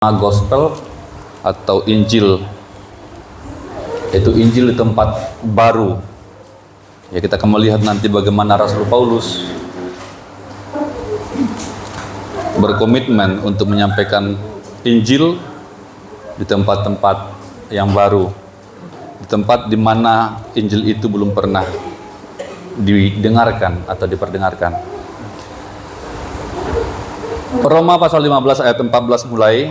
Gospel atau Injil, yaitu Injil di tempat baru. Ya, kita akan melihat nanti bagaimana Rasul Paulus berkomitmen untuk menyampaikan Injil di tempat-tempat yang baru, di tempat di mana Injil itu belum pernah didengarkan atau diperdengarkan. Roma pasal 15 ayat 14 mulai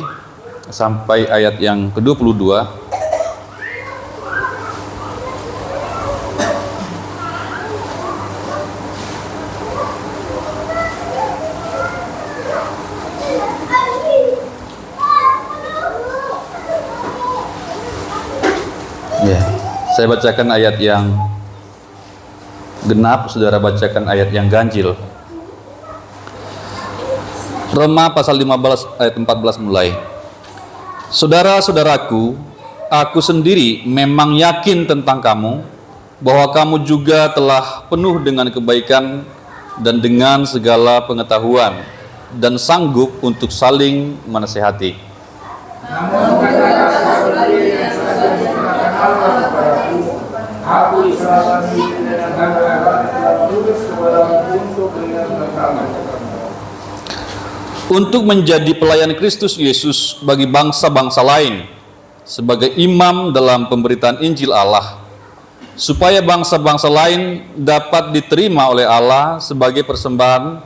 sampai ayat yang ke-22. Ya, saya bacakan ayat yang genap, saudara bacakan ayat yang ganjil. Roma pasal 15 ayat 14 mulai. Saudara-saudaraku, aku sendiri memang yakin tentang kamu, bahwa kamu juga telah penuh dengan kebaikan dan dengan segala pengetahuan, dan sanggup untuk saling menasihati. Namun aku diselamatkan dengan telah tulis kepadamu untuk untuk menjadi pelayan Kristus Yesus bagi bangsa-bangsa lain, sebagai imam dalam pemberitaan Injil Allah, supaya bangsa-bangsa lain dapat diterima oleh Allah sebagai persembahan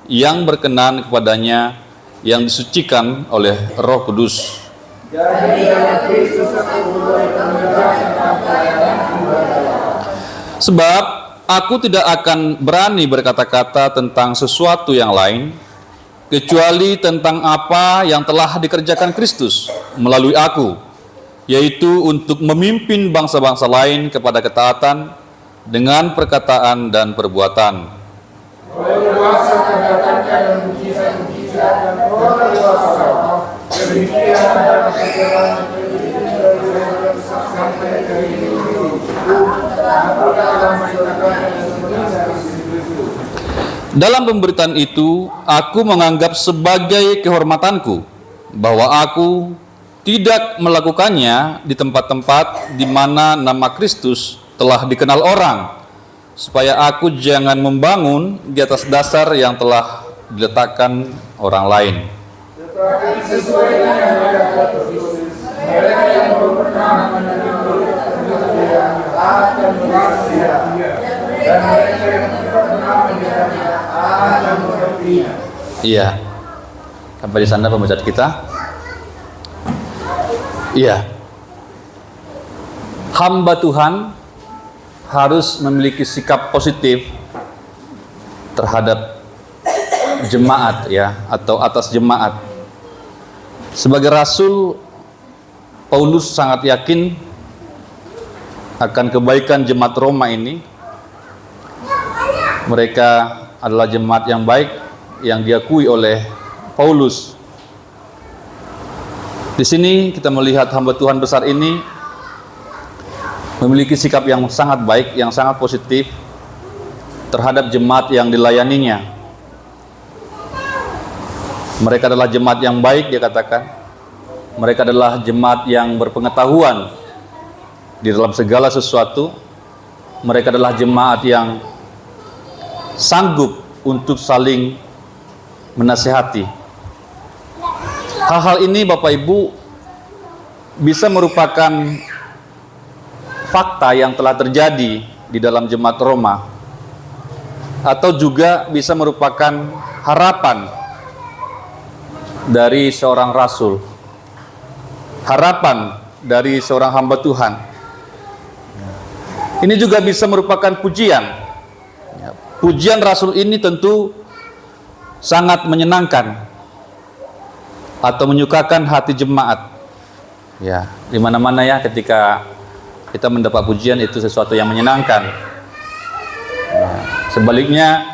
yang berkenan kepadanya, yang disucikan oleh Roh Kudus. Sebab aku tidak akan berani berkata-kata tentang sesuatu yang lain, kecuali tentang apa yang telah dikerjakan Kristus melalui aku, yaitu untuk memimpin bangsa-bangsa lain kepada ketaatan dengan perkataan dan perbuatan. Dalam pemberitaan itu, aku menganggap sebagai kehormatanku bahwa aku tidak melakukannya di tempat-tempat di mana nama Kristus telah dikenal orang, supaya aku jangan membangun di atas dasar yang telah diletakkan orang lain. Iya. Sampai di sana pembacaan kita. Iya. Hamba Tuhan harus memiliki sikap positif terhadap jemaat, ya, atau atas jemaat. Sebagai rasul, Paulus sangat yakin akan kebaikan jemaat Roma ini. Mereka adalah jemaat yang baik yang diakui oleh Paulus. Di sini kita melihat hamba Tuhan besar ini memiliki sikap yang sangat baik, yang sangat positif terhadap jemaat yang dilayaninya. Mereka adalah jemaat yang baik, dia katakan. Mereka adalah jemaat yang berpengetahuan di dalam segala sesuatu. Mereka adalah jemaat yang sanggup untuk saling menasihati. Hal-hal ini Bapak Ibu bisa merupakan fakta yang telah terjadi di dalam jemaat Roma, atau juga bisa merupakan harapan dari seorang rasul, harapan dari seorang hamba Tuhan. Ini juga bisa merupakan pujian. Pujian rasul ini tentu sangat menyenangkan atau menyukakan hati jemaat. Ya, di mana-mana ya, ketika kita mendapat pujian itu sesuatu yang menyenangkan. Nah, sebaliknya,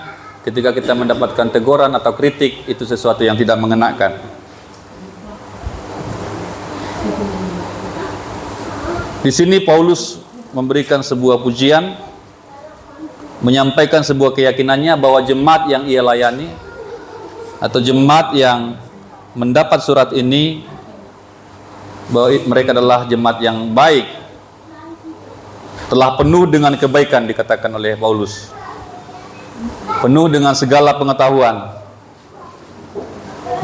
ketika kita mendapatkan teguran atau kritik, itu sesuatu yang tidak mengenakan. Di sini Paulus memberikan sebuah pujian, menyampaikan sebuah keyakinannya bahwa jemaat yang ia layani atau jemaat yang mendapat surat ini bahwa mereka adalah jemaat yang baik, telah penuh dengan kebaikan, dikatakan oleh Paulus, penuh dengan segala pengetahuan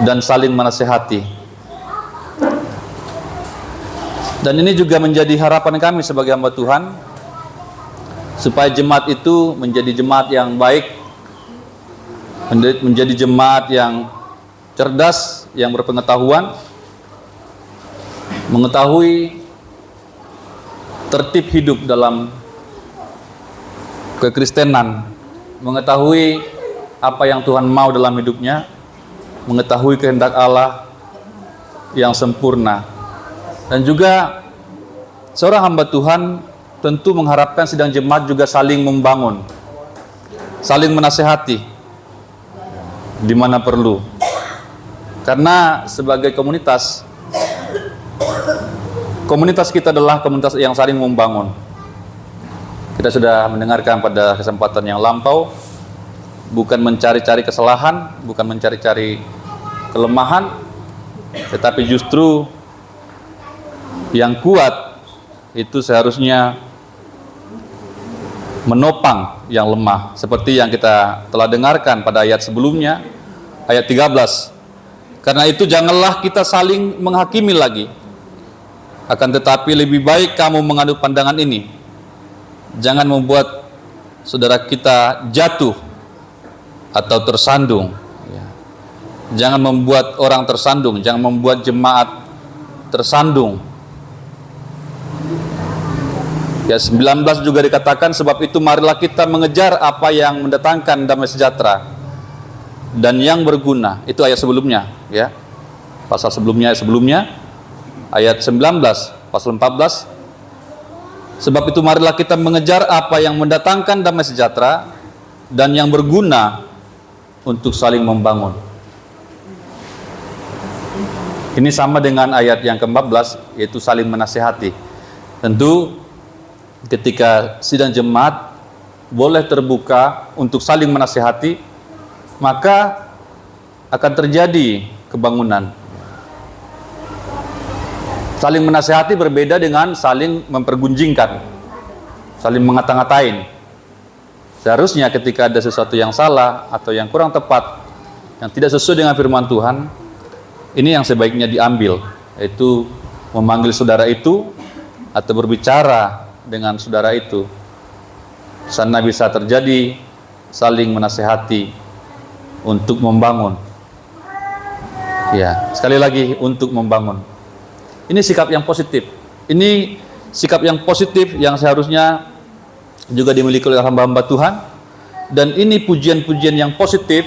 dan saling menasihati. Dan ini juga menjadi harapan kami sebagai hamba Tuhan, supaya jemaat itu menjadi jemaat yang baik, menjadi jemaat yang cerdas, yang berpengetahuan, mengetahui tertib hidup dalam kekristenan, mengetahui apa yang Tuhan mau dalam hidupnya, mengetahui kehendak Allah yang sempurna. Dan juga seorang hamba Tuhan tentu mengharapkan sidang jemaat juga saling membangun, saling menasehati di mana perlu. Karena sebagai komunitas kita adalah komunitas yang saling membangun. Kita sudah mendengarkan pada kesempatan yang lampau, bukan mencari-cari kesalahan, bukan mencari-cari kelemahan, tetapi justru yang kuat itu seharusnya menopang yang lemah, seperti yang kita telah dengarkan pada ayat sebelumnya, ayat 13. Karena itu janganlah kita saling menghakimi lagi, akan tetapi lebih baik kamu mengandung pandangan ini. Jangan membuat saudara kita jatuh atau tersandung. Jangan membuat orang tersandung, jangan membuat jemaat tersandung. Ya, 19 juga dikatakan, sebab itu marilah kita mengejar apa yang mendatangkan damai sejahtera dan yang berguna. Itu ayat sebelumnya, ya. Pasal sebelumnya, ayat 19, pasal 14. Sebab itu marilah kita mengejar apa yang mendatangkan damai sejahtera dan yang berguna untuk saling membangun. Ini sama dengan ayat yang ke-14, yaitu saling menasihati. Tentu ketika sidang jemaat boleh terbuka untuk saling menasihati, maka akan terjadi kebangunan. Saling menasihati berbeda dengan saling mempergunjingkan, saling mengata-ngatain. Seharusnya ketika ada sesuatu yang salah atau yang kurang tepat, yang tidak sesuai dengan firman Tuhan, ini yang sebaiknya diambil, yaitu memanggil saudara itu atau berbicara dengan saudara itu. Sana bisa terjadi saling menasihati untuk membangun. Ya, sekali lagi, untuk membangun. Ini sikap yang positif. Ini sikap yang positif yang seharusnya juga dimiliki oleh hamba-hamba Tuhan. Dan ini pujian-pujian yang positif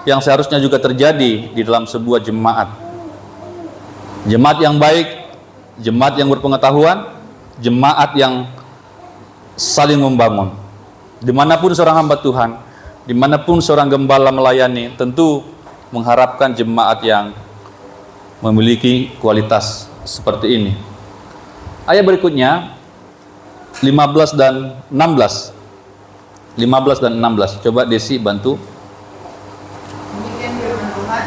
yang seharusnya juga terjadi di dalam sebuah jemaat. Jemaat yang baik, jemaat yang berpengetahuan, jemaat yang saling membangun. Dimanapun seorang hamba Tuhan, dimanapun seorang gembala melayani, tentu mengharapkan jemaat yang memiliki kualitas seperti ini. Ayat berikutnya 15 dan 16. 15 dan 16. Coba Desi bantu. Demikian firman Tuhan.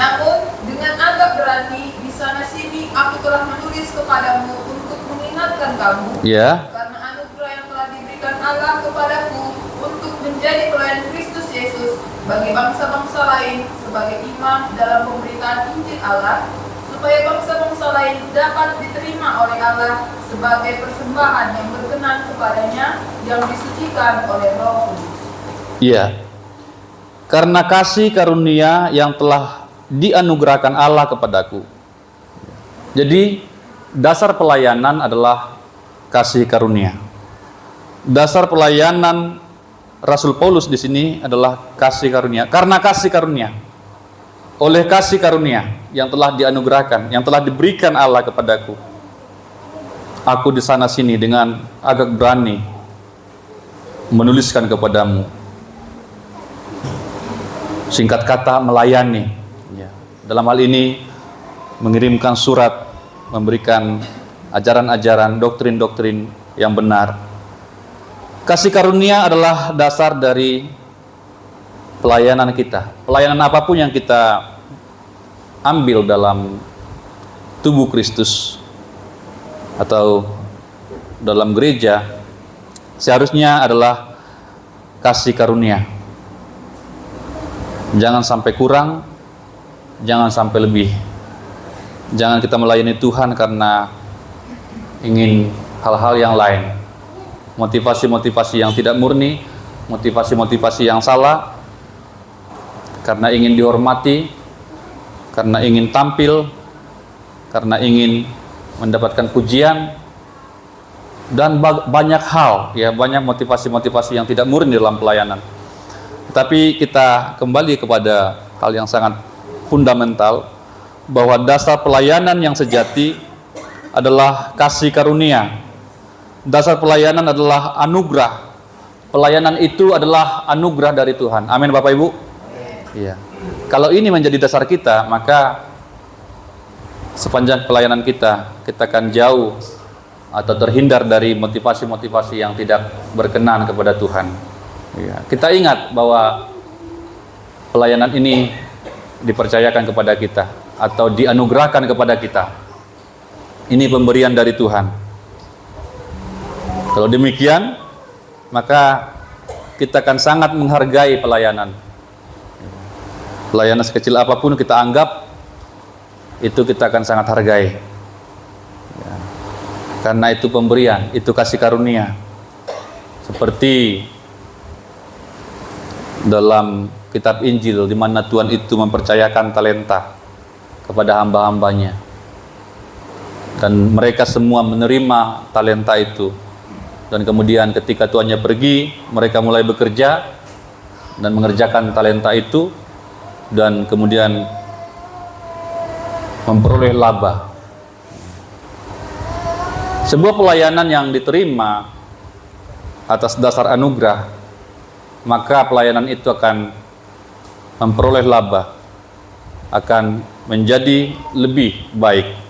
Namun dengan agak berani di sana sini aku telah menulis kepadamu untuk mengingatkan kamu. Ya. Karena anugerah yang telah diberikan Allah kepadaku untuk menjadi pelayan Kristus Yesus bagi bangsa-bangsa lain sebagai imam dalam pemberitaan Injil Allah, supaya bangsa-bangsa lain dapat diterima oleh Allah sebagai persembahan yang berkenan kepadanya, yang disucikan oleh Roh Kudus. Iya. Karena kasih karunia yang telah dianugerahkan Allah kepadaku. Jadi dasar pelayanan adalah kasih karunia. Dasar pelayanan Rasul Paulus di sini adalah kasih karunia. Karena kasih karunia, oleh kasih karunia yang telah dianugerahkan, yang telah diberikan Allah kepadaku, aku di sana sini dengan agak berani menuliskan kepadamu. Singkat kata, melayani. Ya. Dalam hal ini mengirimkan surat, memberikan ajaran-ajaran, doktrin-doktrin yang benar. Kasih karunia adalah dasar dari pelayanan kita. Pelayanan apapun yang kita ambil dalam tubuh Kristus atau dalam gereja seharusnya adalah kasih karunia. Jangan sampai kurang, jangan sampai lebih. Jangan kita melayani Tuhan karena ingin hal-hal yang lain. Motivasi-motivasi yang tidak murni, motivasi-motivasi yang salah, karena ingin dihormati, karena ingin tampil, karena ingin mendapatkan pujian, dan banyak hal, ya, banyak motivasi-motivasi yang tidak murni dalam pelayanan. Tapi kita kembali kepada hal yang sangat fundamental, bahwa dasar pelayanan yang sejati adalah kasih karunia. Dasar pelayanan adalah anugerah. Pelayanan itu adalah anugerah dari Tuhan. Amin, Bapak Ibu. Iya. Kalau ini menjadi dasar kita, maka sepanjang pelayanan kita akan jauh atau terhindar dari motivasi-motivasi yang tidak berkenan kepada Tuhan. Ya. Kita ingat bahwa pelayanan ini dipercayakan kepada kita atau dianugerahkan kepada kita. Ini pemberian dari Tuhan. Kalau demikian, maka kita akan sangat menghargai pelayanan. Pelayanan sekecil apapun kita anggap, itu kita akan sangat hargai. Ya. Karena itu pemberian, itu kasih karunia. Seperti dalam kitab Injil, di mana Tuhan itu mempercayakan talenta kepada hamba-hambanya. Dan mereka semua menerima talenta itu. Dan kemudian ketika tuannya pergi, mereka mulai bekerja dan mengerjakan talenta itu, dan kemudian memperoleh laba. Sebuah pelayanan yang diterima atas dasar anugerah, maka pelayanan itu akan memperoleh laba, akan menjadi lebih baik.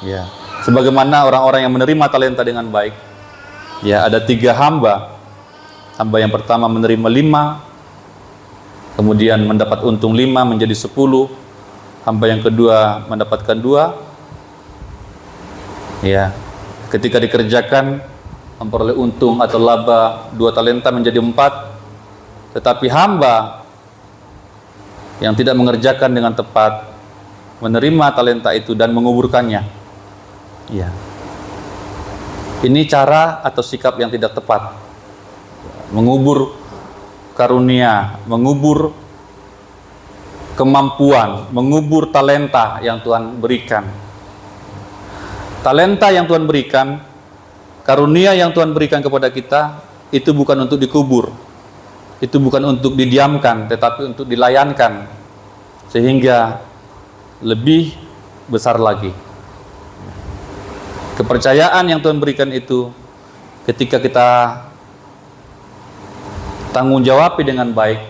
Ya, sebagaimana orang-orang yang menerima talenta dengan baik. Ya, ada 3 hamba. Hamba yang pertama menerima 5, kemudian mendapat untung 5 menjadi 10. Hamba yang kedua mendapatkan 2. Ya, ketika dikerjakan memperoleh untung atau laba 2 talenta menjadi 4. Tetapi hamba yang tidak mengerjakan dengan tepat menerima talenta itu dan menguburkannya. Ya. Ini cara atau sikap yang tidak tepat. Mengubur karunia, mengubur kemampuan, mengubur talenta yang Tuhan berikan. Talenta yang Tuhan berikan, karunia yang Tuhan berikan kepada kita, itu bukan untuk dikubur. Itu bukan untuk didiamkan, tetapi untuk dilayankan sehingga lebih besar lagi. Kepercayaan yang Tuhan berikan itu, ketika kita tanggung jawab dengan baik,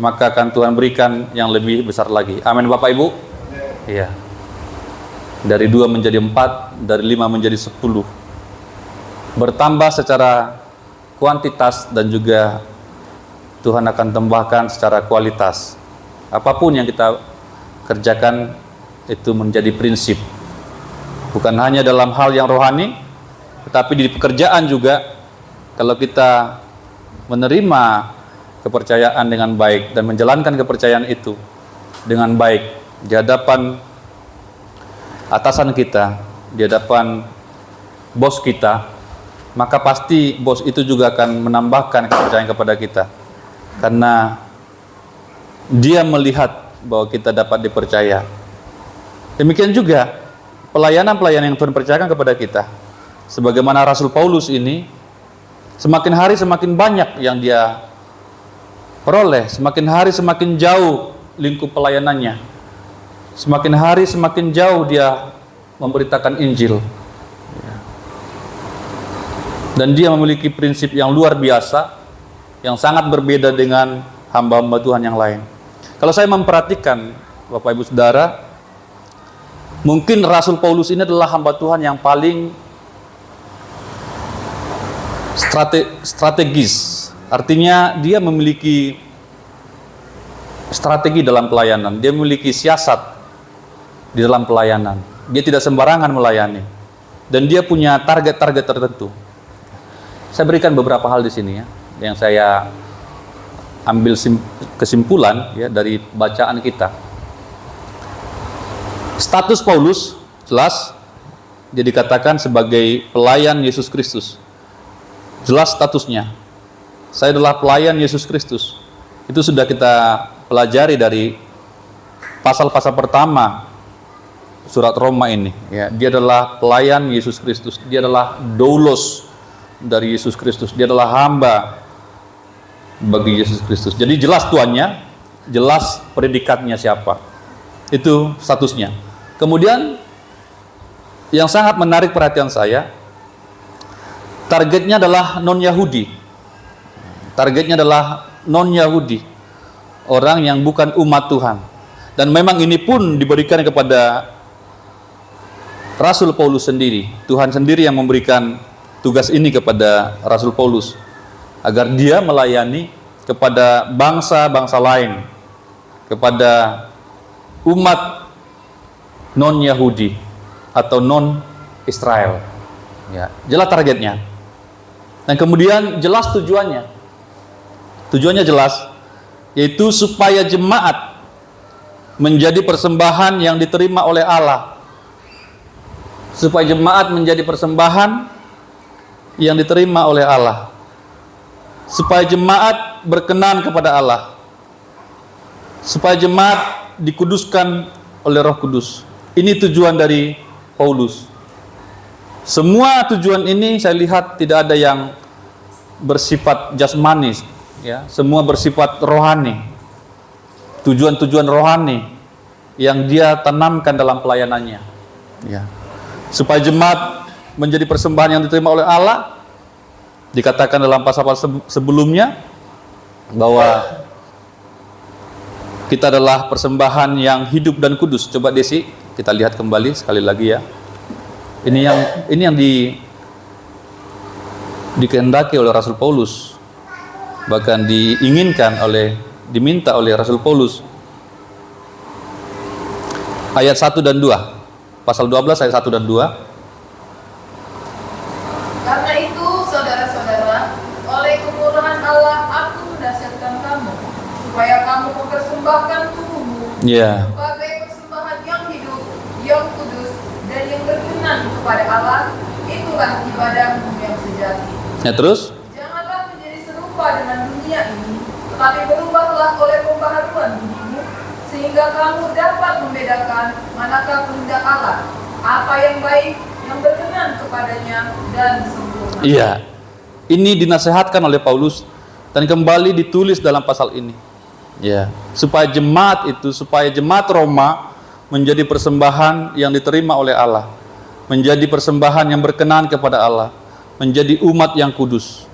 maka akan Tuhan berikan yang lebih besar lagi. Amin, Bapak Ibu. Iya. Dari 2 menjadi 4, dari 5 menjadi 10. Bertambah secara kuantitas dan juga Tuhan akan tambahkan secara kualitas. Apapun yang kita kerjakan itu menjadi prinsip. Bukan hanya dalam hal yang rohani, tetapi di pekerjaan juga. Kalau kita menerima kepercayaan dengan baik dan menjalankan kepercayaan itu dengan baik di hadapan atasan kita, di hadapan bos kita, maka pasti bos itu juga akan menambahkan kepercayaan kepada kita. Karena dia melihat bahwa kita dapat dipercaya. Demikian juga pelayanan-pelayanan yang Tuhan percayakan kepada kita. Sebagaimana Rasul Paulus ini, semakin hari semakin banyak yang dia peroleh, semakin hari semakin jauh lingkup pelayanannya. Semakin hari semakin jauh dia memberitakan Injil. Dan dia memiliki prinsip yang luar biasa, yang sangat berbeda dengan hamba-hamba Tuhan yang lain. Kalau saya memperhatikan, Bapak Ibu Saudara, mungkin Rasul Paulus ini adalah hamba Tuhan yang paling strategis. Artinya dia memiliki strategi dalam pelayanan. Dia memiliki siasat di dalam pelayanan. Dia tidak sembarangan melayani. Dan dia punya target-target tertentu. Saya berikan beberapa hal di sini ya, yang saya ambil kesimpulan ya dari bacaan kita. Status Paulus jelas, dia dikatakan sebagai pelayan Yesus Kristus. Jelas statusnya. Saya adalah pelayan Yesus Kristus. Itu sudah kita pelajari dari pasal-pasal pertama surat Roma ini. Ya, dia adalah pelayan Yesus Kristus. Dia adalah doulos dari Yesus Kristus. Dia adalah hamba bagi Yesus Kristus. Jadi jelas tuannya, jelas predikatnya siapa. Itu statusnya. Kemudian yang sangat menarik perhatian saya, targetnya adalah non-Yahudi. Targetnya adalah non-Yahudi, orang yang bukan umat Tuhan. Dan memang ini pun diberikan kepada Rasul Paulus sendiri. Tuhan sendiri yang memberikan tugas ini kepada Rasul Paulus, agar dia melayani kepada bangsa-bangsa lain, kepada umat non-Yahudi atau non-Israel. Ya, jelas targetnya. Dan kemudian jelas tujuannya. Tujuannya jelas, yaitu supaya jemaat menjadi persembahan yang diterima oleh Allah. Supaya jemaat menjadi persembahan yang diterima oleh Allah. Supaya jemaat berkenan kepada Allah. Supaya jemaat dikuduskan oleh Roh Kudus. Ini tujuan dari Paulus. Semua tujuan ini saya lihat tidak ada yang bersifat jasmani, ya, semua bersifat rohani. Tujuan-tujuan rohani yang dia tanamkan dalam pelayanannya. Ya. Supaya jemaat menjadi persembahan yang diterima oleh Allah. Dikatakan dalam pasal-pasal sebelumnya bahwa kita adalah persembahan yang hidup dan kudus. Coba Desi, kita lihat kembali sekali lagi ya. Ini yang dikehendaki oleh Rasul Paulus, bahkan diminta oleh Rasul Paulus. Ayat 1 dan 2, pasal 12 ayat 1 dan 2. Karena itu, saudara-saudara, oleh kemurahan Allah aku menasihatkan kamu, supaya kamu mempersembahkan tubuhmu sebagai persembahan yang hidup, yang kudus, dan yang berkenan kepada Allah. Itulah ibadahmu yang sejati. Ya, terus? Janganlah menjadi serupa dengan dunia ini, tetapi berubahlah oleh pembaharuan budimu, sehingga kamu dapat membedakan manakah kehendak Allah, apa yang baik, yang berkenan kepadanya, dan sempurna. Iya, ini dinasehatkan oleh Paulus dan kembali ditulis dalam pasal ini. Ya, supaya jemaat Roma menjadi persembahan yang diterima oleh Allah, menjadi persembahan yang berkenan kepada Allah, menjadi umat yang kudus.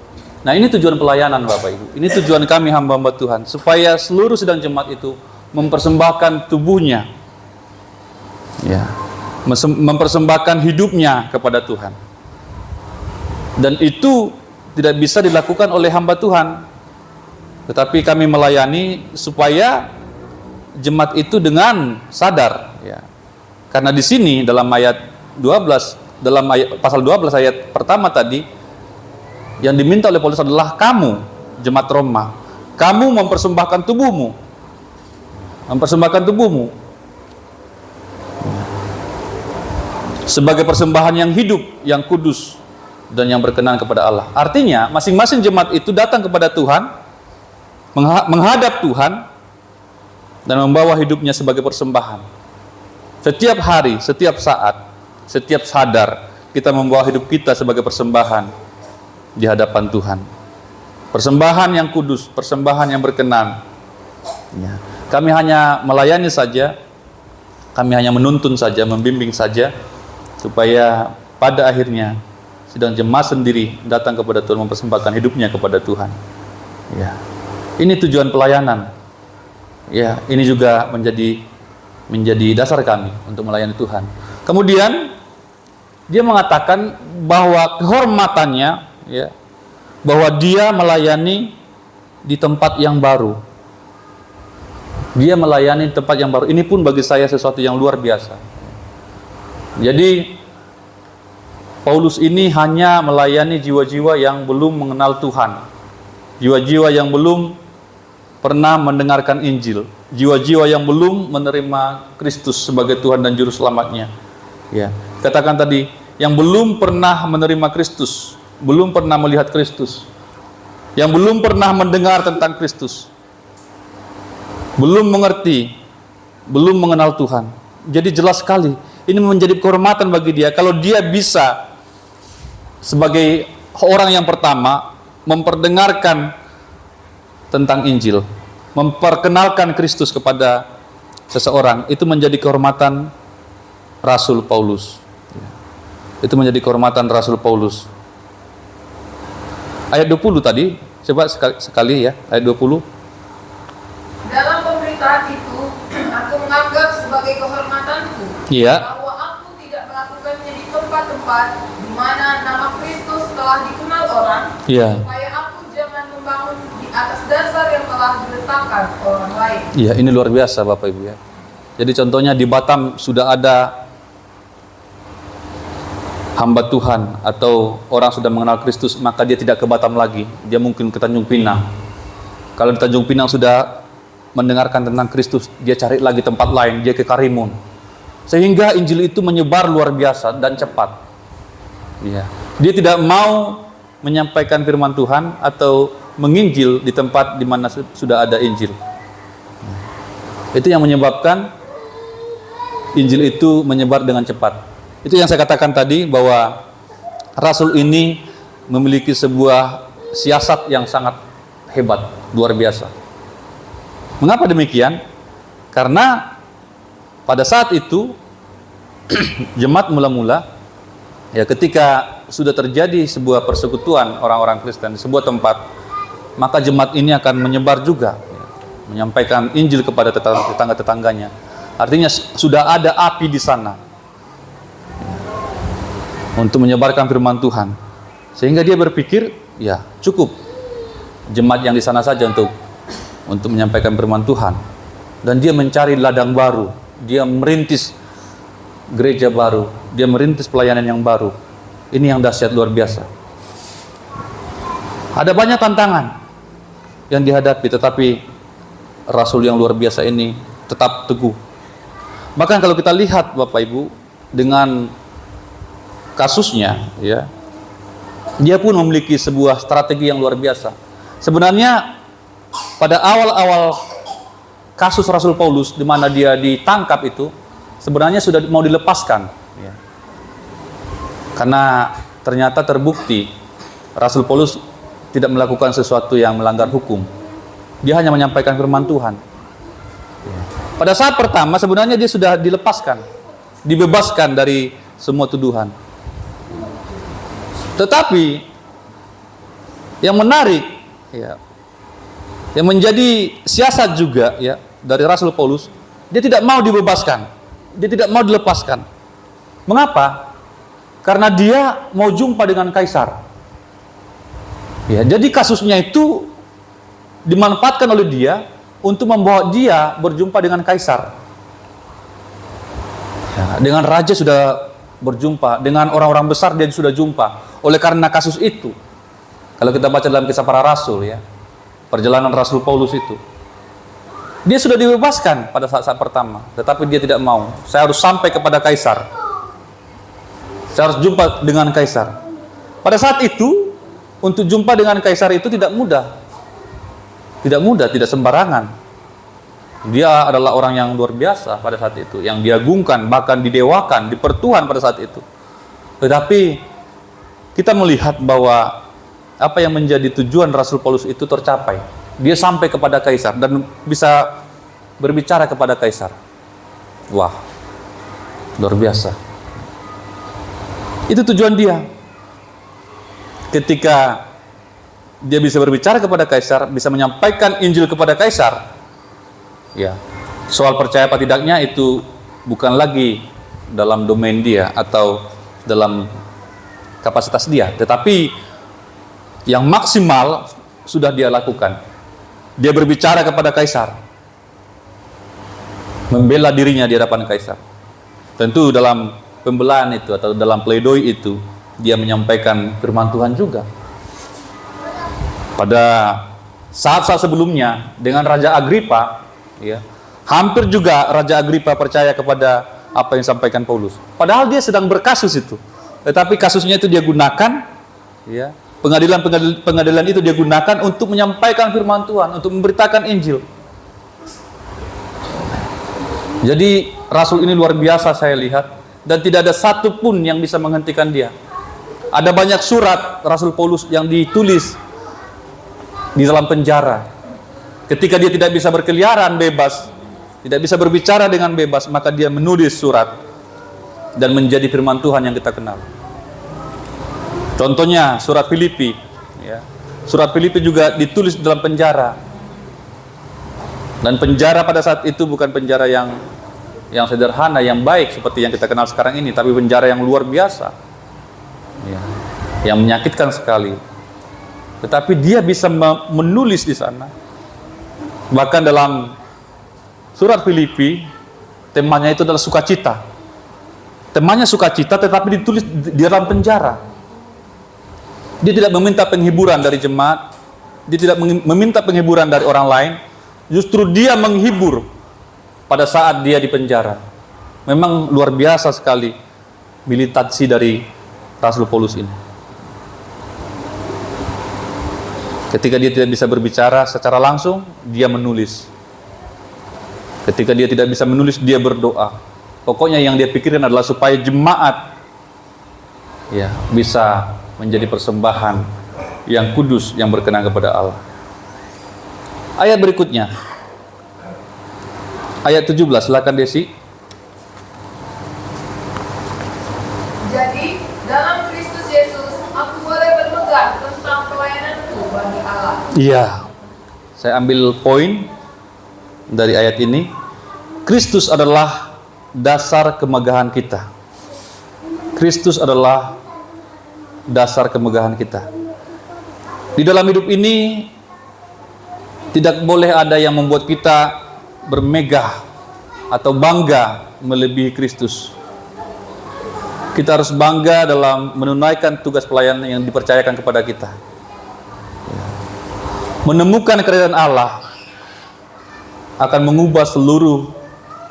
Nah, ini tujuan pelayanan Bapak Ibu. Ini tujuan kami hamba-hamba Tuhan, supaya seluruh sidang jemaat itu mempersembahkan tubuhnya, ya, mempersembahkan hidupnya kepada Tuhan. Dan itu tidak bisa dilakukan oleh hamba Tuhan, tetapi kami melayani supaya jemaat itu dengan sadar, ya. Karena di sini dalam ayat 12, dalam pasal 12 ayat pertama tadi, yang diminta oleh Paulus adalah kamu, jemaat Roma, kamu mempersembahkan tubuhmu. Sebagai persembahan yang hidup, yang kudus, dan yang berkenan kepada Allah. Artinya, masing-masing jemaat itu datang kepada Tuhan, menghadap Tuhan, dan membawa hidupnya sebagai persembahan. Setiap hari, setiap saat, setiap sadar, kita membawa hidup kita sebagai persembahan di hadapan Tuhan. Persembahan yang kudus, persembahan yang berkenan. Ya. Kami hanya melayani saja, kami hanya menuntun saja, membimbing saja, supaya pada akhirnya sidang jemaat sendiri datang kepada Tuhan, mempersembahkan hidupnya kepada Tuhan. Ya. Ini tujuan pelayanan. Ya, ini juga menjadi dasar kami untuk melayani Tuhan. Kemudian dia mengatakan bahwa kehormatannya, ya, bahwa dia melayani di tempat yang baru. Dia melayani di tempat yang baru. Ini pun bagi saya sesuatu yang luar biasa. Jadi Paulus ini hanya melayani jiwa-jiwa yang belum mengenal Tuhan, jiwa-jiwa yang belum pernah mendengarkan Injil, jiwa-jiwa yang belum menerima Kristus sebagai Tuhan dan Juru Selamatnya. Ya, katakan tadi, yang belum pernah menerima Kristus, belum pernah melihat Kristus, yang belum pernah mendengar tentang Kristus, belum mengerti, belum mengenal Tuhan. Jadi jelas sekali, ini menjadi kehormatan bagi dia kalau dia bisa sebagai orang yang pertama memperdengarkan tentang Injil, memperkenalkan Kristus kepada seseorang. Itu menjadi kehormatan Rasul Paulus. Itu menjadi kehormatan Rasul Paulus. Ayat 20 tadi, coba sekali ya, ayat 20. Dalam pemberitaan itu, aku menganggap sebagai kehormatanku Iya. bahwa aku tidak melakukannya di tempat-tempat di mana nama Kristus telah dikenal orang, Iya. supaya aku jangan membangun di atas dasar yang telah diletakkan orang lain. Iya, ini luar biasa Bapak Ibu ya. Jadi contohnya di Batam sudah ada hamba Tuhan atau orang sudah mengenal Kristus, maka dia tidak ke Batam lagi, dia mungkin ke Tanjung Pinang. Kalau di Tanjung Pinang sudah mendengarkan tentang Kristus, dia cari lagi tempat lain, dia ke Karimun. Sehingga Injil itu menyebar luar biasa dan cepat. Ya. Dia tidak mau menyampaikan firman Tuhan atau menginjil di tempat di mana sudah ada Injil. Itu yang menyebabkan Injil itu menyebar dengan cepat. Itu yang saya katakan tadi, bahwa Rasul ini memiliki sebuah siasat yang sangat hebat, luar biasa. Mengapa demikian? Karena pada saat itu jemaat mula-mula, ya, ketika sudah terjadi sebuah persekutuan orang-orang Kristen di sebuah tempat, maka jemaat ini akan menyebar juga, ya, menyampaikan Injil kepada tetangga-tetangganya. Artinya sudah ada api di sana, ya, untuk menyebarkan firman Tuhan. Sehingga dia berpikir, ya cukup jemaat yang di sana saja untuk menyampaikan firman Tuhan. Dan dia mencari ladang baru, dia merintis gereja baru, dia merintis pelayanan yang baru. Ini yang dahsyat luar biasa. Ada banyak tantangan yang dihadapi, tetapi Rasul yang luar biasa ini tetap teguh. Bahkan kalau kita lihat Bapak Ibu dengan kasusnya, ya, dia pun memiliki sebuah strategi yang luar biasa. Sebenarnya pada awal-awal kasus Rasul Paulus, di mana dia ditangkap itu, sebenarnya sudah mau dilepaskan, ya. Karena ternyata terbukti Rasul Paulus tidak melakukan sesuatu yang melanggar hukum. Dia hanya menyampaikan firman Tuhan. Pada saat pertama sebenarnya dia sudah dilepaskan, dibebaskan dari semua tuduhan. Tetapi yang menarik, ya, yang menjadi siasat juga, ya, dari Rasul Paulus, dia tidak mau dibebaskan, dia tidak mau dilepaskan. Mengapa? Karena dia mau jumpa dengan kaisar. Ya, jadi kasusnya itu dimanfaatkan oleh dia untuk membawa dia berjumpa dengan kaisar. Ya, dengan raja sudah berjumpa, dengan orang-orang besar dia sudah jumpa. Oleh karena kasus itu, kalau kita baca dalam Kisah Para Rasul, ya, perjalanan Rasul Paulus itu, dia sudah dibebaskan pada saat pertama, tetapi dia tidak mau. Saya harus sampai kepada kaisar, saya harus jumpa dengan kaisar. Pada saat itu, untuk jumpa dengan kaisar itu tidak mudah. Tidak mudah, tidak sembarangan. Dia adalah orang yang luar biasa pada saat itu, yang diagungkan, bahkan didewakan, dipertuhan pada saat itu. Tetapi kita melihat bahwa apa yang menjadi tujuan Rasul Paulus itu tercapai. Dia sampai kepada kaisar dan bisa berbicara kepada kaisar. Wah, luar biasa. Itu tujuan dia. Ketika dia bisa berbicara kepada kaisar, bisa menyampaikan Injil kepada kaisar, ya, soal percaya apa tidaknya itu bukan lagi dalam domain dia atau dalam kapasitas dia, tetapi yang maksimal sudah dia lakukan. Dia berbicara kepada kaisar, membela dirinya di hadapan kaisar. Tentu dalam pembelaan itu atau dalam pledoi itu dia menyampaikan firman Tuhan juga. Pada saat-saat sebelumnya dengan Raja Agripa, ya, hampir juga Raja Agripa percaya kepada apa yang disampaikan Paulus. Padahal dia sedang berkasus itu, tetapi kasusnya itu dia gunakan, ya, pengadilan itu dia gunakan untuk menyampaikan firman Tuhan, untuk memberitakan Injil. Jadi Rasul ini luar biasa saya lihat, dan tidak ada satu pun yang bisa menghentikan dia. Ada banyak surat Rasul Paulus yang ditulis di dalam penjara. Ketika dia tidak bisa berkeliaran bebas, tidak bisa berbicara dengan bebas, maka dia menulis surat dan menjadi firman Tuhan yang kita kenal. Contohnya surat Filipi, ya. Surat Filipi juga ditulis di dalam penjara. Dan penjara pada saat itu bukan penjara yang sederhana, yang baik seperti yang kita kenal sekarang ini, tapi penjara yang luar biasa, ya, yang menyakitkan sekali. Tetapi dia bisa menulis di sana. Bahkan dalam surat Filipi, temanya itu adalah sukacita. Temanya sukacita, tetapi ditulis di dalam penjara. Dia tidak meminta penghiburan dari jemaat, dia tidak meminta penghiburan dari orang lain. Justru dia menghibur pada saat dia di penjara. Memang luar biasa sekali militansi dari Rasul Paulus ini. Ketika dia tidak bisa berbicara secara langsung, dia menulis. Ketika dia tidak bisa menulis, dia berdoa. Pokoknya yang dia pikirkan adalah supaya jemaat, ya, bisa menjadi persembahan yang kudus, yang berkenan kepada Allah. Ayat berikutnya, ayat 17, silakan Desi. Jadi, dalam Kristus Yesus, aku boleh berpegang tentang pelayananku bagi Allah. Iya, saya ambil poin dari ayat ini. Kristus adalah dasar kemegahan kita. Kristus adalah dasar kemegahan kita. Di dalam hidup ini tidak boleh ada yang membuat kita bermegah atau bangga melebihi Kristus. Kita harus bangga dalam menunaikan tugas pelayanan yang dipercayakan kepada kita. Menemukan kerajaan Allah akan mengubah seluruh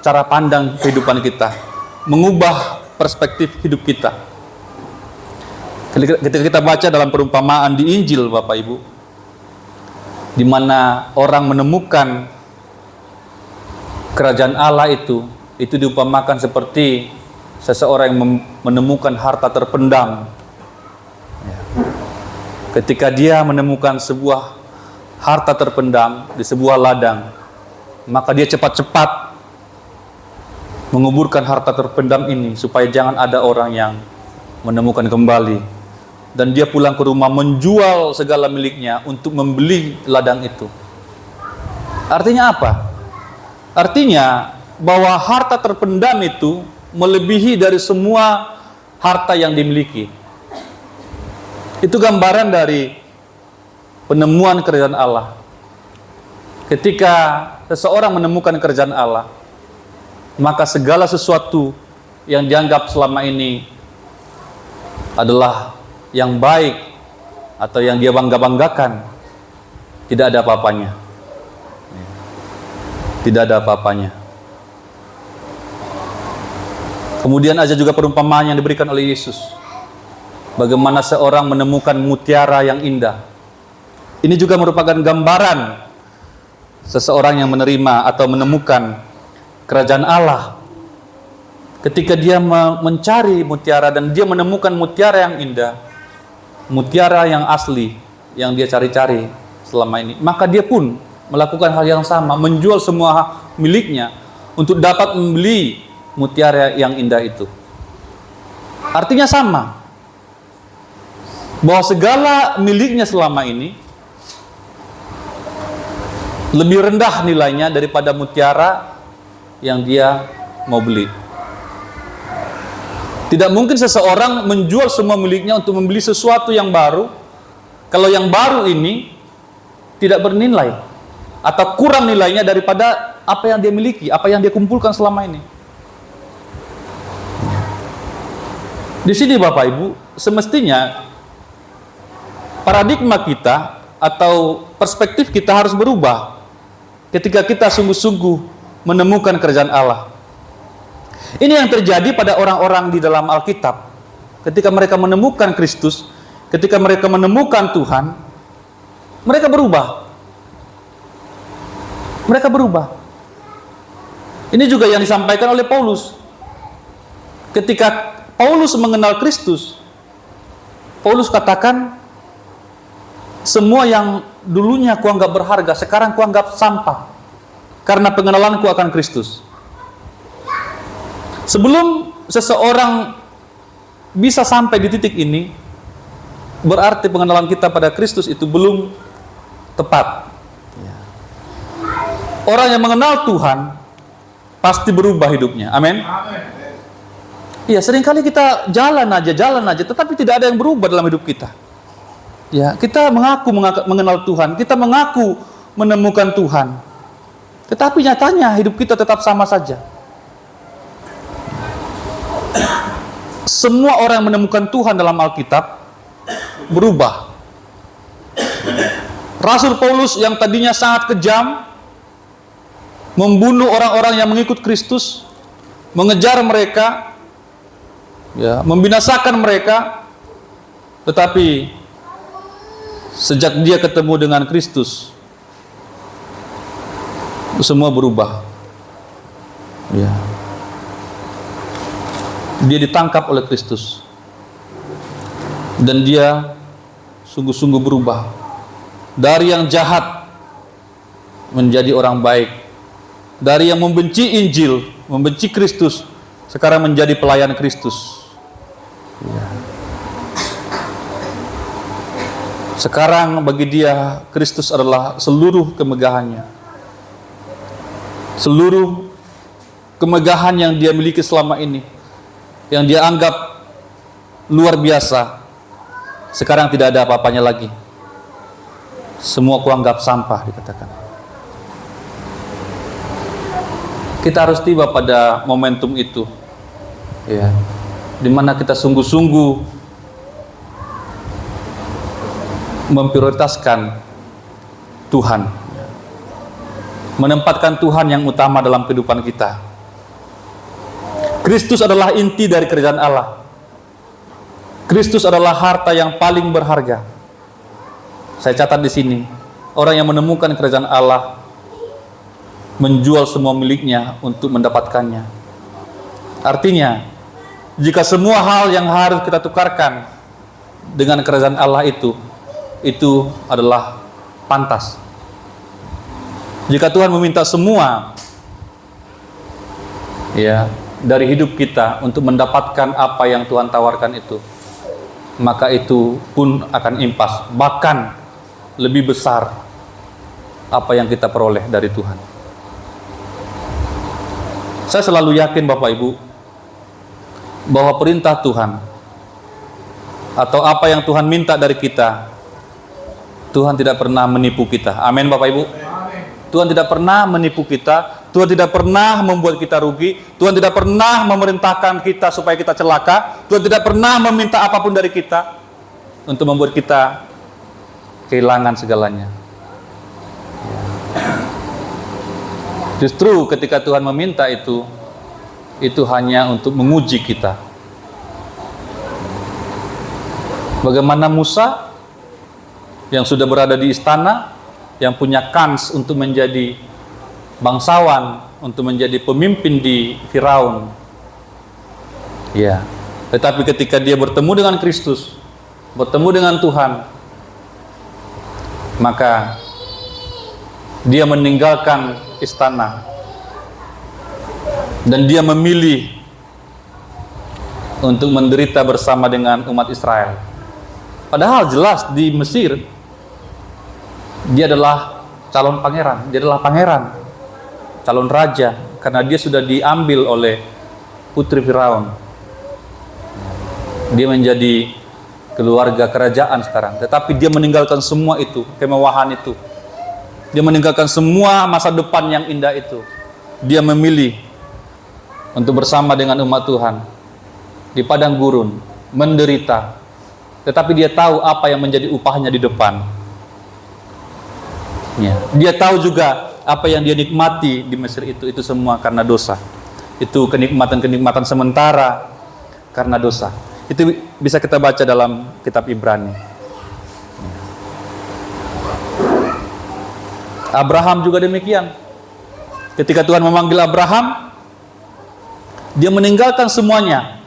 cara pandang kehidupan kita, mengubah perspektif hidup kita. Ketika kita baca dalam perumpamaan di Injil, Bapak Ibu, di mana orang menemukan kerajaan Allah itu diumpamakan seperti seseorang yang menemukan harta terpendam. Ketika dia menemukan sebuah harta terpendam di sebuah ladang, maka dia cepat-cepat menguburkan harta terpendam ini supaya jangan ada orang yang menemukan kembali. Dan dia pulang ke rumah menjual segala miliknya untuk membeli ladang itu. Artinya apa? Artinya bahwa harta terpendam itu melebihi dari semua harta yang dimiliki. Itu gambaran dari penemuan kerajaan Allah. Ketika seseorang menemukan kerajaan Allah, maka segala sesuatu yang dianggap selama ini adalah yang baik atau yang dia bangga-banggakan, tidak ada apa-apanya. Tidak ada apa-apanya. Kemudian ada juga perumpamaan yang diberikan oleh Yesus. Bagaimana seorang menemukan mutiara yang indah. Ini juga merupakan gambaran seseorang yang menerima atau menemukan kerajaan Allah. Ketika dia mencari mutiara dan dia menemukan mutiara yang indah, mutiara yang asli yang dia cari-cari selama ini, maka dia pun melakukan hal yang sama, menjual semua miliknya untuk dapat membeli mutiara yang indah itu. Artinya sama, bahwa segala miliknya selama ini lebih rendah nilainya daripada mutiara yang dia mau beli. Tidak mungkin seseorang menjual semua miliknya untuk membeli sesuatu yang baru, kalau yang baru ini tidak bernilai atau kurang nilainya daripada apa yang dia miliki, apa yang dia kumpulkan selama ini. Di sini Bapak Ibu, semestinya paradigma kita atau perspektif kita harus berubah ketika kita sungguh-sungguh menemukan kerajaan Allah. Ini yang terjadi pada orang-orang di dalam Alkitab. Ketika mereka menemukan Kristus, ketika mereka menemukan Tuhan, mereka berubah. Mereka berubah. Ini juga yang disampaikan oleh Paulus. Ketika Paulus mengenal Kristus, Paulus katakan, semua yang dulunya kuanggap berharga, sekarang kuanggap sampah, karena pengenalanku akan Kristus. Sebelum seseorang bisa sampai di titik ini, berarti pengenalan kita pada Kristus itu belum tepat. Orang yang mengenal Tuhan pasti berubah hidupnya. Amin. Iya, seringkali kita jalan aja, tetapi tidak ada yang berubah dalam hidup kita. Ya, kita mengaku mengenal Tuhan, kita mengaku menemukan Tuhan, tetapi nyatanya hidup kita tetap sama saja. Semua orang yang menemukan Tuhan dalam Alkitab berubah. Rasul Paulus yang tadinya sangat kejam, membunuh orang-orang yang mengikut Kristus, mengejar mereka, ya, membinasakan mereka, tetapi sejak dia ketemu dengan Kristus, semua berubah. Ya. Dia ditangkap oleh Kristus dan dia sungguh-sungguh berubah dari yang jahat menjadi orang baik, dari yang membenci Injil, membenci Kristus, sekarang menjadi pelayan Kristus. Ya. Sekarang bagi dia Kristus adalah seluruh kemegahannya, seluruh kemegahan yang dia miliki selama ini, yang dia anggap luar biasa, sekarang tidak ada apa-apanya lagi. Semua kuanggap sampah, dikatakan. Kita harus tiba pada momentum itu, ya, di mana kita sungguh-sungguh memprioritaskan Tuhan, menempatkan Tuhan yang utama dalam kehidupan kita. Kristus adalah inti dari kerajaan Allah. Kristus adalah harta yang paling berharga. Saya catat di sini, orang yang menemukan kerajaan Allah menjual semua miliknya untuk mendapatkannya. Artinya, jika semua hal yang harus kita tukarkan dengan kerajaan Allah itu adalah pantas. Jika Tuhan meminta semua, ya, dari hidup kita untuk mendapatkan apa yang Tuhan tawarkan itu, maka itu pun akan impas, bahkan lebih besar apa yang kita peroleh dari Tuhan. Saya selalu yakin Bapak Ibu bahwa perintah Tuhan atau apa yang Tuhan minta dari kita, Tuhan tidak pernah menipu kita. Amin Bapak Ibu. Tuhan tidak pernah menipu kita, Tuhan tidak pernah membuat kita rugi, Tuhan tidak pernah memerintahkan kita supaya kita celaka, Tuhan tidak pernah meminta apapun dari kita untuk membuat kita kehilangan segalanya. Justru ketika Tuhan meminta itu hanya untuk menguji kita. Bagaimana Musa yang sudah berada di istana, yang punya kans untuk menjadi bangsawan, untuk menjadi pemimpin di Firaun. Ya, tetapi ketika dia bertemu dengan Kristus, bertemu dengan Tuhan, maka dia meninggalkan istana dan dia memilih untuk menderita bersama dengan umat Israel. Padahal jelas di Mesir dia adalah calon pangeran, dia adalah pangeran, calon raja, karena dia sudah diambil oleh putri Firaun. Dia menjadi keluarga kerajaan sekarang, tetapi dia meninggalkan semua itu, kemewahan itu. Dia meninggalkan semua masa depan yang indah itu. Dia memilih untuk bersama dengan umat Tuhan di padang gurun menderita, tetapi dia tahu apa yang menjadi upahnya di depan. Ya. Dia tahu juga apa yang dia nikmati di Mesir itu semua karena dosa. Itu kenikmatan-kenikmatan sementara karena dosa. Itu bisa kita baca dalam kitab Ibrani. Abraham juga demikian. Ketika Tuhan memanggil Abraham, dia meninggalkan semuanya.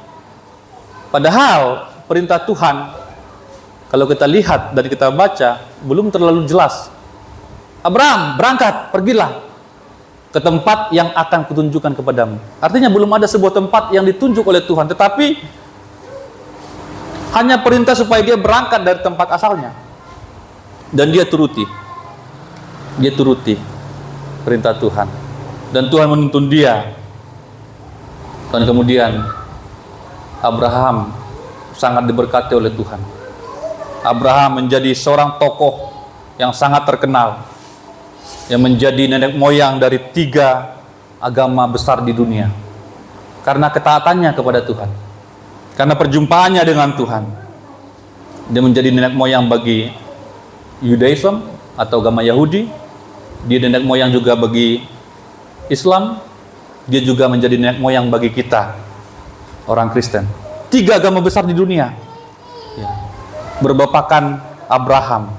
Padahal perintah Tuhan, kalau kita lihat dan kita baca, belum terlalu jelas. Abraham, berangkat, pergilah ke tempat yang akan kutunjukkan kepadamu. Artinya belum ada sebuah tempat yang ditunjuk oleh Tuhan, tetapi hanya perintah supaya dia berangkat dari tempat asalnya. Dan dia turuti. Dia turuti perintah Tuhan. Dan Tuhan menuntun dia. Dan kemudian Abraham sangat diberkati oleh Tuhan. Abraham menjadi seorang tokoh yang sangat terkenal, yang menjadi nenek moyang dari 3 agama besar di dunia. Karena ketaatannya kepada Tuhan, karena perjumpaannya dengan Tuhan, dia menjadi nenek moyang bagi Yudaism atau agama Yahudi. Dia nenek moyang juga bagi Islam. Dia juga menjadi nenek moyang bagi kita, orang Kristen. 3 agama besar di dunia berbapakan Abraham.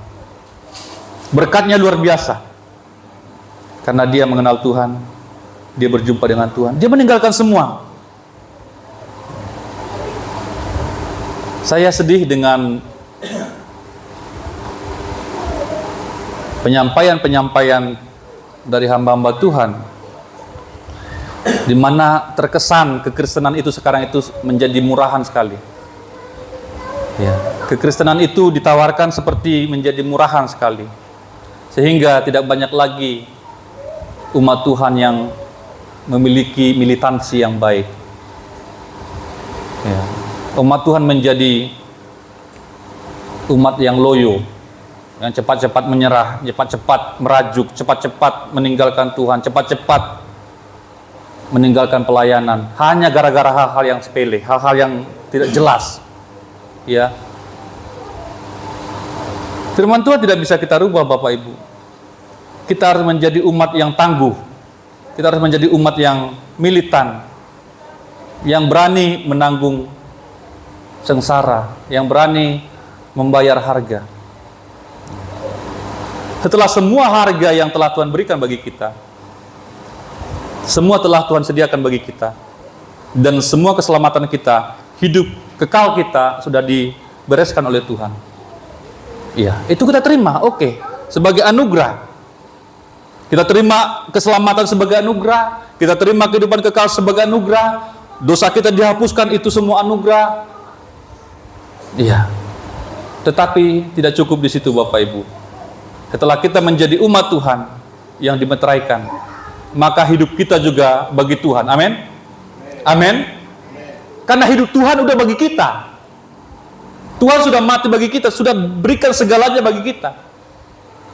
Berkatnya luar biasa. Karena dia mengenal Tuhan, dia berjumpa dengan Tuhan, dia meninggalkan semua. Saya sedih dengan penyampaian dari hamba-hamba Tuhan, di mana terkesan kekristenan itu sekarang itu menjadi murahan sekali. Ya, kekristenan itu ditawarkan seperti menjadi murahan sekali, sehingga tidak banyak lagi umat Tuhan yang memiliki militansi yang baik. Ya. Umat Tuhan menjadi umat yang loyo, yang cepat-cepat menyerah, cepat-cepat merajuk, cepat-cepat meninggalkan Tuhan, cepat-cepat meninggalkan pelayanan, hanya gara-gara hal-hal yang sepele, hal-hal yang tidak jelas. Ya. Firman Tuhan tidak bisa kita rubah, Bapak Ibu. Kita harus menjadi umat yang tangguh. Kita harus menjadi umat yang militan, yang berani menanggung sengsara, yang berani membayar harga. Setelah semua harga yang telah Tuhan berikan bagi kita, semua telah Tuhan sediakan bagi kita, dan semua keselamatan kita, hidup kekal kita sudah dibereskan oleh Tuhan. Iya, itu kita terima, oke, sebagai anugerah. Kita terima keselamatan sebagai anugerah, kita terima kehidupan kekal sebagai anugerah, dosa kita dihapuskan, itu semua anugerah. Iya. Tetapi tidak cukup di situ, Bapak Ibu. Setelah kita menjadi umat Tuhan yang dimeteraikan, maka hidup kita juga bagi Tuhan. Amin. Amin. Karena hidup Tuhan udah bagi kita. Tuhan sudah mati bagi kita, sudah berikan segalanya bagi kita.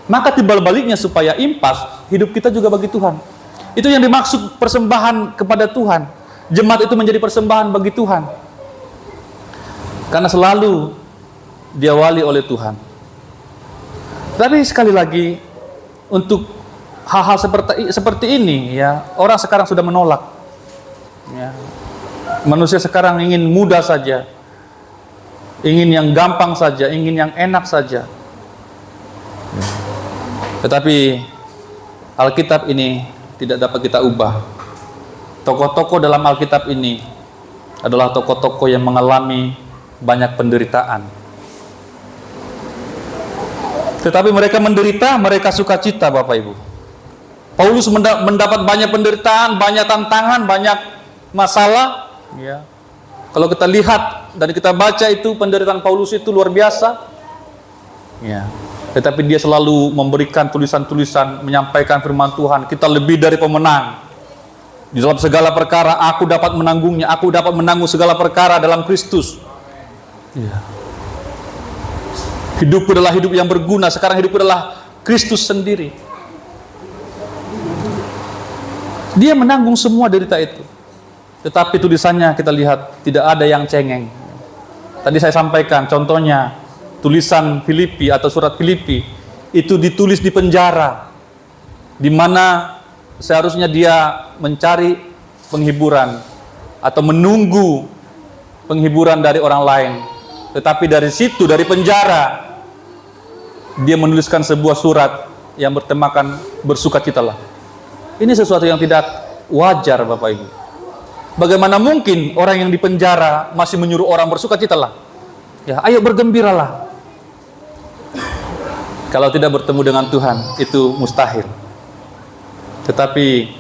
Maka timbal baliknya supaya impas, hidup kita juga bagi Tuhan. Itu yang dimaksud persembahan kepada Tuhan. Jemaat itu menjadi persembahan bagi Tuhan. Karena selalu diawali oleh Tuhan. Tapi sekali lagi, untuk hal-hal seperti ini, ya, orang sekarang sudah menolak. Ya. Manusia sekarang ingin mudah saja, ingin yang gampang saja, ingin yang enak saja. Tetapi Alkitab ini tidak dapat kita ubah. Tokoh-tokoh dalam Alkitab ini adalah tokoh-tokoh yang mengalami banyak penderitaan. Tetapi mereka menderita, mereka sukacita, Bapak Ibu. Paulus mendapat banyak penderitaan, banyak tantangan, banyak masalah. Ya. Kalau kita lihat dan kita baca itu, penderitaan Paulus itu luar biasa. Ya. Tetapi dia selalu memberikan tulisan-tulisan, menyampaikan firman Tuhan. Kita lebih dari pemenang. Di dalam segala perkara, aku dapat menanggungnya. Aku dapat menanggung segala perkara dalam Kristus. Ya. Hidupku adalah hidup yang berguna. Sekarang hidupku adalah Kristus sendiri. Dia menanggung semua derita itu. Tetapi tulisannya kita lihat tidak ada yang cengeng. Tadi saya sampaikan contohnya tulisan Filipi atau surat Filipi itu ditulis di penjara, di mana seharusnya dia mencari penghiburan atau menunggu penghiburan dari orang lain. Tetapi dari situ, dari penjara, dia menuliskan sebuah surat yang bertemakan bersukacitalah. Ini sesuatu yang tidak wajar, Bapak Ibu. Bagaimana mungkin orang yang di penjara masih menyuruh orang bersukacitalah? Ya, ayo bergembiralah. Kalau tidak bertemu dengan Tuhan, itu mustahil. Tetapi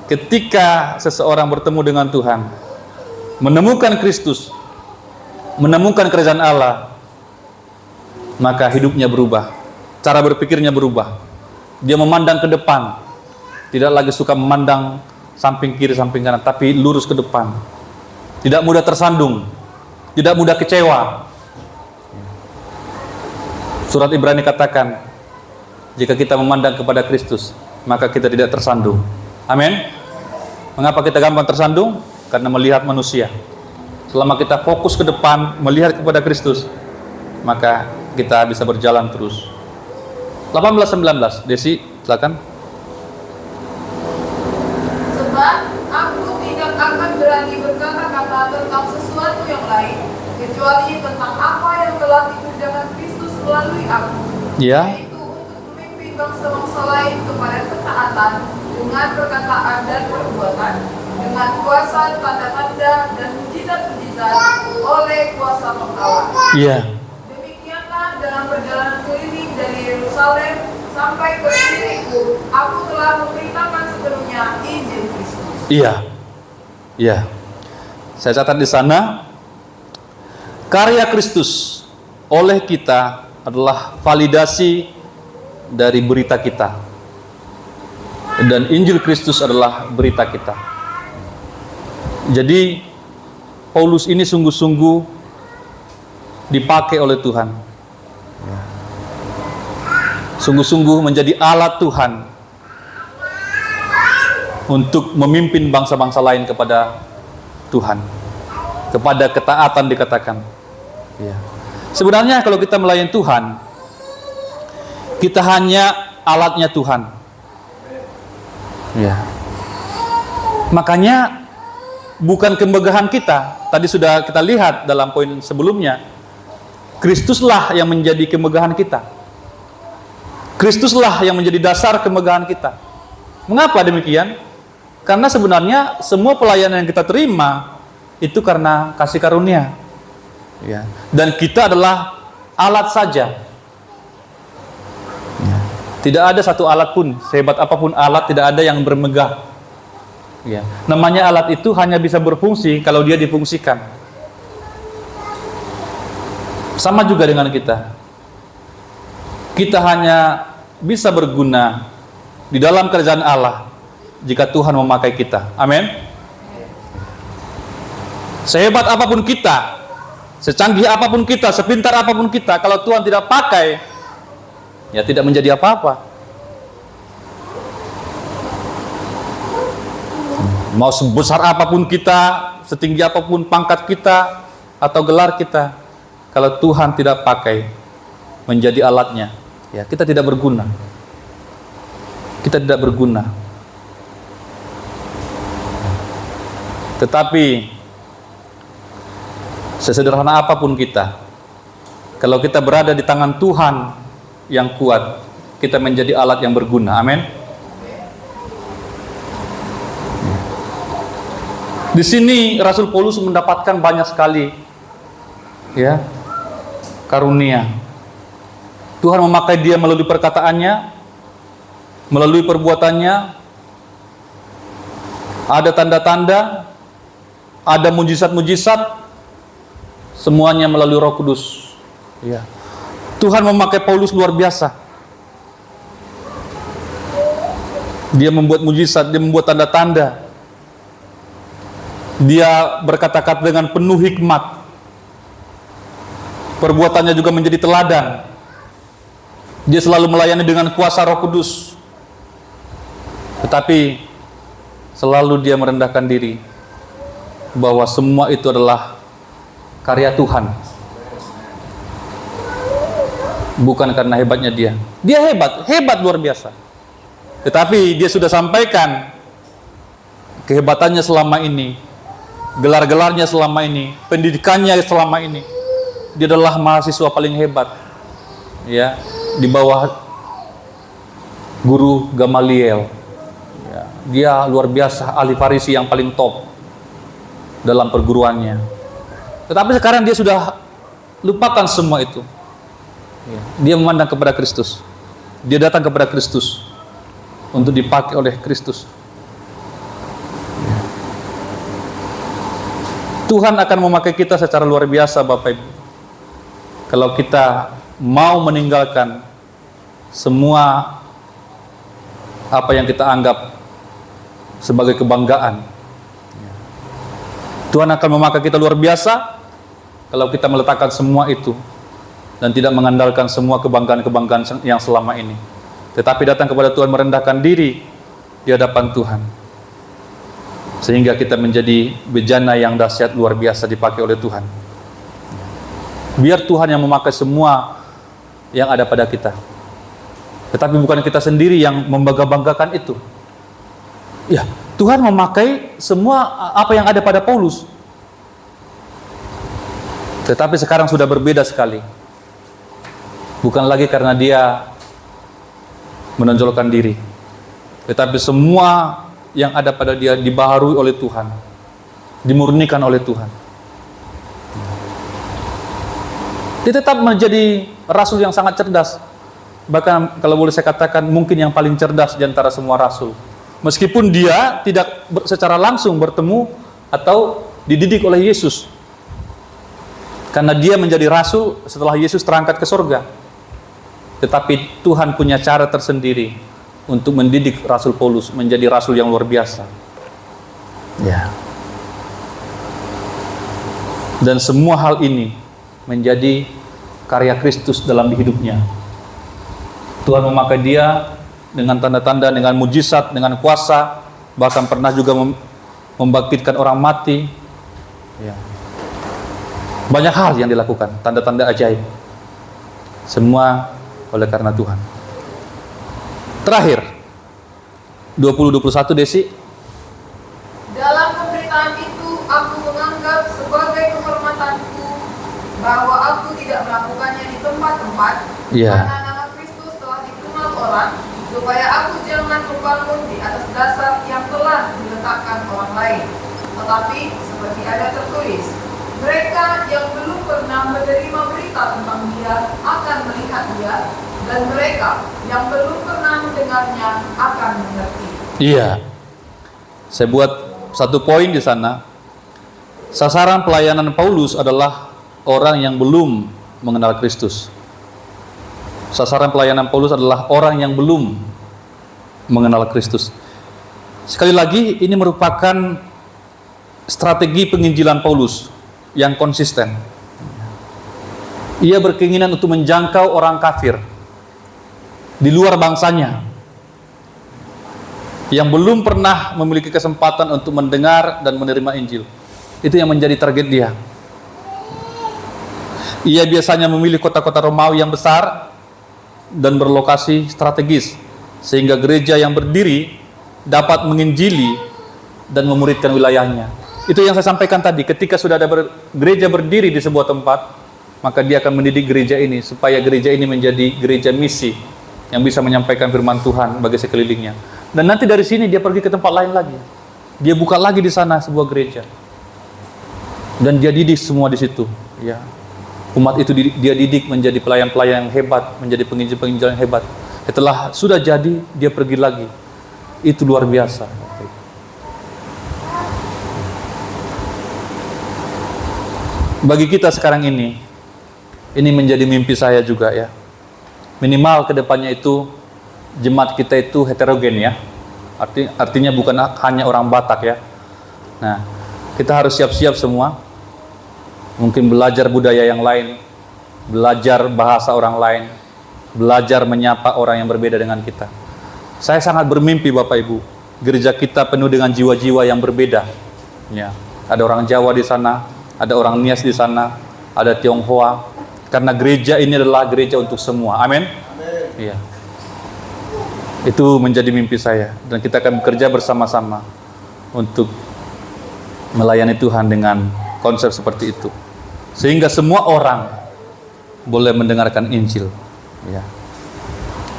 ketika seseorang bertemu dengan Tuhan, menemukan Kristus, menemukan kerajaan Allah, maka hidupnya berubah, cara berpikirnya berubah. Dia memandang ke depan, tidak lagi suka memandang samping kiri, samping kanan, tapi lurus ke depan. Tidak mudah tersandung, tidak mudah kecewa. Surat Ibrani katakan, jika kita memandang kepada Kristus, maka kita tidak tersandung. Amin. Mengapa kita gampang tersandung? Karena melihat manusia. Selama kita fokus ke depan, melihat kepada Kristus, maka kita bisa berjalan terus. 18-19, Desi, silakan. Sebab aku tidak akan berani berkata-kata tentang sesuatu yang lain, kecuali tentang apa yang telah dikerjakan Kristus melalui aku. Ya. Yaitu untuk memimpin bangsa-bangsa lain kepada ketaatan dengan perkataan dan perbuatan, dengan kuasa tanda-tanda dan mujizat-mujizat oleh kuasa Roh Allah. Iya. Demikianlah dalam perjalanan keliling dari Yerusalem sampai ke Ilirikum, aku telah memberitakan sepenuhnya Injil Kristus. Iya. Iya. Saya catat di sana, karya Kristus oleh kita adalah validasi dari berita kita. Dan Injil Kristus adalah berita kita. Jadi Paulus ini sungguh-sungguh dipakai oleh Tuhan. Sungguh-sungguh menjadi alat Tuhan untuk memimpin bangsa-bangsa lain kepada Tuhan, kepada ketaatan dikatakan. Ya. Sebenarnya kalau kita melayani Tuhan, kita hanya alatnya Tuhan. Ya. Makanya bukan kemegahan kita. Tadi sudah kita lihat dalam poin sebelumnya. Kristuslah yang menjadi kemegahan kita. Kristuslah yang menjadi dasar kemegahan kita. Mengapa demikian? Karena sebenarnya semua pelayanan yang kita terima itu karena kasih karunia. Ya. Dan kita adalah alat saja. Ya. Tidak ada satu alat pun, sehebat apapun alat, tidak ada yang bermegah. Ya. Namanya alat itu hanya bisa berfungsi kalau dia difungsikan. Sama juga dengan kita. Kita hanya bisa berguna di dalam kerajaan Allah jika Tuhan memakai kita. Amin. Sehebat apapun kita, secanggih apapun kita, sepintar apapun kita, kalau Tuhan tidak pakai, ya tidak menjadi apa-apa. Mau sebesar apapun kita, setinggi apapun pangkat kita atau gelar kita, kalau Tuhan tidak pakai menjadi alatnya, ya kita tidak berguna. Kita tidak berguna. Tetapi sesederhana apapun kita, kalau kita berada di tangan Tuhan yang kuat, kita menjadi alat yang berguna. Amin. Di sini Rasul Paulus mendapatkan banyak sekali, ya, karunia. Tuhan memakai dia melalui perkataannya, melalui perbuatannya. Ada tanda-tanda, ada mujizat-mujizat, semuanya melalui Roh Kudus. Ya. Tuhan memakai Paulus luar biasa. Dia membuat mujizat, dia membuat tanda-tanda. Dia berkata-kata dengan penuh hikmat. Perbuatannya juga menjadi teladan. Dia selalu melayani dengan kuasa Roh Kudus. Tetapi selalu dia merendahkan diri bahwa semua itu adalah karya Tuhan. Bukan karena hebatnya dia. Dia hebat luar biasa. Tetapi dia sudah sampaikan kehebatannya selama ini, gelar-gelarnya selama ini, pendidikannya selama ini. Dia adalah mahasiswa paling hebat, ya, di bawah guru Gamaliel. Ya, dia luar biasa, ahli Farisi yang paling top dalam perguruannya. Tetapi sekarang dia sudah lupakan semua itu. Ya, dia memandang kepada Kristus. Dia datang kepada Kristus untuk dipakai oleh Kristus. Tuhan akan memakai kita secara luar biasa, Bapak Ibu. Kalau kita mau meninggalkan semua apa yang kita anggap sebagai kebanggaan. Tuhan akan memakai kita luar biasa kalau kita meletakkan semua itu dan tidak mengandalkan semua kebanggaan-kebanggaan yang selama ini. Tetapi datang kepada Tuhan, merendahkan diri di hadapan Tuhan. Sehingga kita menjadi bejana yang dahsyat luar biasa dipakai oleh Tuhan. Biar Tuhan yang memakai semua yang ada pada kita. Tetapi bukan kita sendiri yang membangga-banggakan itu. Ya, Tuhan memakai semua apa yang ada pada Paulus. Tetapi sekarang sudah berbeda sekali. Bukan lagi karena dia menonjolkan diri. Tetapi semua yang ada pada dia dibaharui oleh Tuhan, dimurnikan oleh Tuhan. Dia tetap menjadi rasul yang sangat cerdas. Bahkan kalau boleh saya katakan mungkin yang paling cerdas di antara semua rasul. Meskipun dia tidak secara langsung bertemu atau dididik oleh Yesus. Karena dia menjadi rasul setelah Yesus terangkat ke surga. Tetapi Tuhan punya cara tersendiri untuk mendidik Rasul Paulus menjadi rasul yang luar biasa. Ya. Dan semua hal ini menjadi karya Kristus dalam hidupnya. Tuhan memakai dia dengan tanda-tanda, dengan mujizat, dengan kuasa, bahkan pernah juga membangkitkan orang mati. Ya. Banyak hal yang dilakukan, tanda-tanda ajaib. Semua oleh karena Tuhan. Terakhir 20-21 Desi. Dalam pemberitaan itu aku menganggap sebagai kehormatanku bahwa aku tidak melakukannya di tempat-tempat karena nama Kristus telah dikenal orang, supaya aku jangan membangun di atas dasar yang telah diletakkan orang lain. Tetapi seperti ada tertulis, mereka yang belum pernah menerima berita tentang dia akan melihat dia, dan mereka yang belum pernah mendengarnya akan mengerti. Iya. Saya buat satu poin di sana. Sasaran pelayanan Paulus adalah orang yang belum mengenal Kristus. Sasaran pelayanan Paulus adalah orang yang belum mengenal Kristus. Sekali lagi, ini merupakan strategi penginjilan Paulus yang konsisten. Ia berkeinginan untuk menjangkau orang kafir di luar bangsanya yang belum pernah memiliki kesempatan untuk mendengar dan menerima Injil. Itu yang menjadi target dia. Ia biasanya memilih kota-kota Romawi yang besar dan berlokasi strategis, sehingga gereja yang berdiri dapat menginjili dan memuridkan wilayahnya. Itu yang saya sampaikan tadi, ketika sudah ada gereja berdiri di sebuah tempat, maka dia akan mendidik gereja ini supaya gereja ini menjadi gereja misi yang bisa menyampaikan firman Tuhan bagi sekelilingnya. Dan nanti dari sini dia pergi ke tempat lain lagi. Dia buka lagi di sana sebuah gereja. Dan dia didik semua di situ, ya. Umat itu dia didik menjadi pelayan-pelayan yang hebat, menjadi penginjil-penginjil yang hebat. Setelah sudah jadi, dia pergi lagi. Itu luar biasa. Bagi kita sekarang ini menjadi mimpi saya juga, ya. Minimal kedepannya itu jemaat kita itu heterogen, ya. Artinya bukan hanya orang Batak, ya. Nah, kita harus siap-siap semua. Mungkin belajar budaya yang lain, belajar bahasa orang lain, belajar menyapa orang yang berbeda dengan kita. Saya sangat bermimpi, Bapak Ibu, gereja kita penuh dengan jiwa-jiwa yang berbeda. Ya, ada orang Jawa di sana, ada orang Nias di sana, ada Tionghoa, Karena gereja ini adalah gereja untuk semua. Amin. Iya. Itu menjadi mimpi saya, dan kita akan bekerja bersama-sama untuk melayani Tuhan dengan konsep seperti itu, sehingga semua orang boleh mendengarkan Injil. Ya.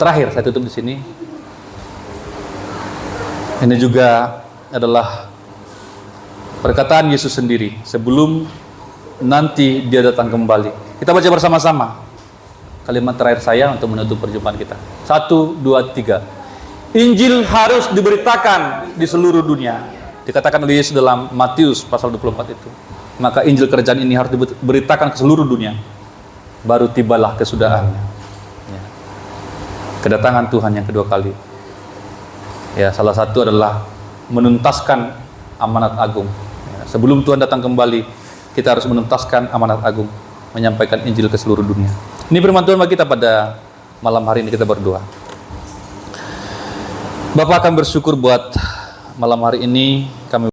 Terakhir saya tutup di sini. Ini juga adalah perkataan Yesus sendiri sebelum nanti Dia datang kembali. Kita baca bersama-sama kalimat terakhir saya untuk menutup perjumpaan kita. 1, 2, 3. Injil harus diberitakan di seluruh dunia. Dikatakan oleh Yesus dalam Matius pasal 24 itu. Maka Injil kerajaan ini harus diberitakan ke seluruh dunia. Baru tibalah kesudahannya. Ya. Kedatangan Tuhan yang kedua kali. Ya, salah satu adalah menuntaskan amanat agung. Ya, sebelum Tuhan datang kembali, kita harus menuntaskan amanat agung, menyampaikan Injil ke seluruh dunia. Ini firman Tuhan bagi kita pada malam hari ini. Kita berdoa. Bapak akan bersyukur buat malam hari ini kami